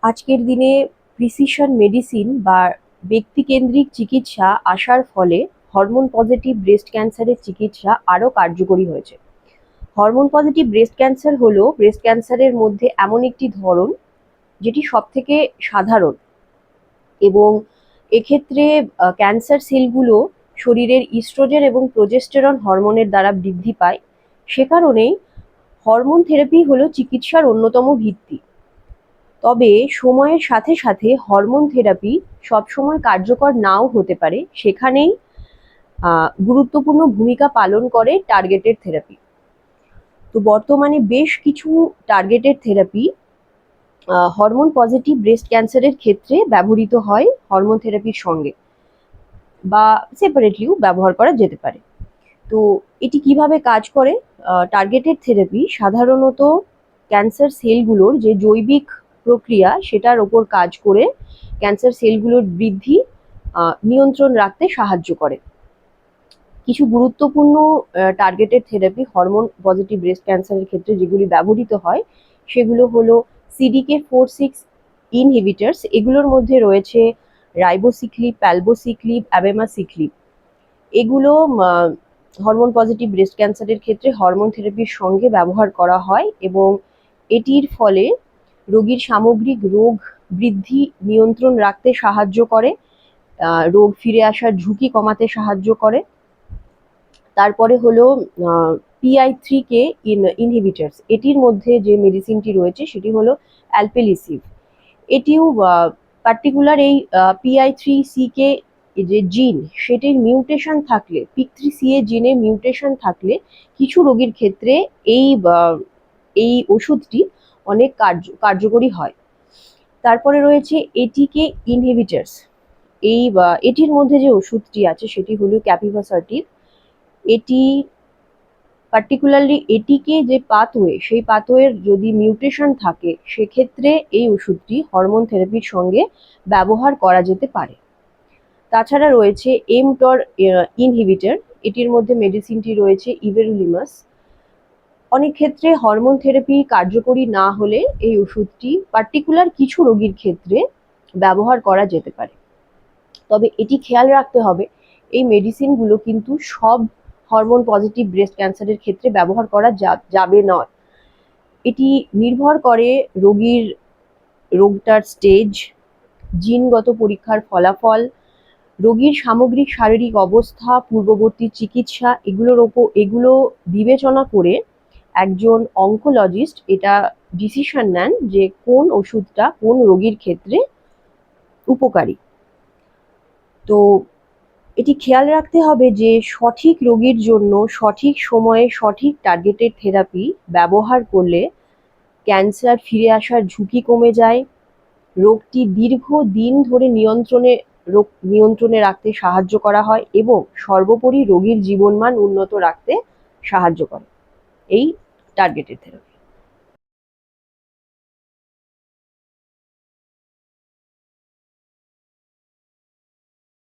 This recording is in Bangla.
আজকের দিনে প্রিসিশন মেডিসিন বা ব্যক্তিকেন্দ্রিক চিকিৎসা আসার ফলে হরমোন পজিটিভ ব্রেস্ট ক্যান্সারের চিকিৎসা আরও কার্যকরী হয়েছে। হরমোন পজিটিভ ব্রেস্ট ক্যান্সার হলো ব্রেস্ট ক্যান্সারের মধ্যে এমন একটি ধরন যেটি সবথেকে সাধারণ, এবং এক্ষেত্রে ক্যান্সার সেলগুলো শরীরের ইস্ট্রোজেন এবং প্রোজেস্টেরন হরমোনের দ্বারা বৃদ্ধি পায়। সে কারণেই হরমোন থেরাপি হলো চিকিৎসার অন্যতম ভিত্তি। তবে সময়ের সাথে সাথে হরমোন থেরাপি সবসময় কার্যকর নাও হতে পারে, সেখানেই গুরুত্বপূর্ণ ভূমিকা পালন করে টার্গেটেড থেরাপি। তো বর্তমানে বেশ কিছু targeted therapy hormone positive breast ক্যান্সারের ক্ষেত্রে ব্যবহৃত হয় হরমোন থেরাপির সঙ্গে, বা সেপারেটলিও ব্যবহার করা যেতে পারে। তো এটি কিভাবে কাজ করে? টার্গেটেড থেরাপি সাধারণত ক্যান্সার সেলগুলোর যে জৈবিক প্রক্রিয়া সেটার ওপর কাজ করে ক্যান্সার সেলগুলোর বৃদ্ধি নিয়ন্ত্রণ রাখতে সাহায্য করে। কিছু গুরুত্বপূর্ণ targeted therapy hormone positive breast ক্যান্সারের ক্ষেত্রে যেগুলি ব্যবহৃত হয় সেগুলো হলো CDK4/6 ইনহিবিটার্স। এগুলোর মধ্যে রয়েছে রাইবোসিক্লিব, প্যালবোসিক্লিব, অ্যাবেমাসিক্লিব। এগুলো হরমোন পজিটিভ ব্রেস্ট ক্যান্সারের ক্ষেত্রে হরমোন থেরাপির সঙ্গে ব্যবহার করা হয়, এবং এটির ফলে রোগীর সামগ্রিক রোগ বৃদ্ধি নিয়ন্ত্রণ রাখতে সাহায্য করে, রোগ ফিরে আসার ঝুঁকি কমাতে সাহায্য করে। তারপরে হলো PI3K ইনহিবিটার্স। এটির মধ্যে যে মেডিসিনটি রয়েছে সেটি হলো অ্যালপেলিসিভ। এটিও পার্টিকুলার এই PI3CK যে জিন সেটির মিউটেশন থাকলে, PIK3CA জিনে মিউটেশন থাকলে কিছু রোগীর ক্ষেত্রে এই ওষুধটি অনেক কার্যকরী হয়। তারপরে রয়েছে ATK ইনহিবিটার্স। এটির মধ্যে যে ওষুধটি আছে সেটি হলো ক্যাপিভাসার্টিভ। এটি পার্টিকুলারলি এটিকে যে পাথওয়ে, সেই পাথওয়ের যদি মিউটেশন থাকে সেক্ষেত্রে এই ওষুধটি হরমোন থেরাপির সঙ্গে ব্যবহার করা যেতে পারে। তাছাড়া রয়েছে mTOR ইনহিবিটর। এটির মধ্যে মেডিসিনটি রয়েছে ইভেরুলিমাস। অনেক ক্ষেত্রে হরমোন থেরাপি কার্যকরী না হলে এই ওষুধটি পার্টিকুলার কিছু রোগীর ক্ষেত্রে ব্যবহার করা যেতে পারে। তবে এটি খেয়াল রাখতে হবে এই মেডিসিনগুলো কিন্তু সব হরমোন পজিটিভ ব্রেস্ট ক্যান্সারের ক্ষেত্রে ব্যবহার করা যাবে না। এটি নির্ভর করে রোগটার স্টেজ, জিনগত পরীক্ষার ফলাফল, রোগীর সামগ্রিক শারীরিক অবস্থা, পূর্ববর্তী চিকিৎসা, এগুলো বিবেচনা করে একজন অনকোলজিস্ট এটা ডিসিশন নেন যে কোন ওষুধটা কোন রোগীর ক্ষেত্রে উপকারী। তো এটি খেয়াল রাখতে হবে যে সঠিক রোগীর জন্য সঠিক সময়ে সঠিক টার্গেটেড থেরাপি ব্যবহার করলে ক্যান্সার ফিরে আসার ঝুঁকি কমে যায়, রোগটি দীর্ঘদিন ধরে নিয়ন্ত্রণে রাখতে সাহায্য করা হয়, এবং সর্বোপরি রোগীর জীবনমান উন্নত রাখতে সাহায্য করে এই টার্গেটেড থেরাপি।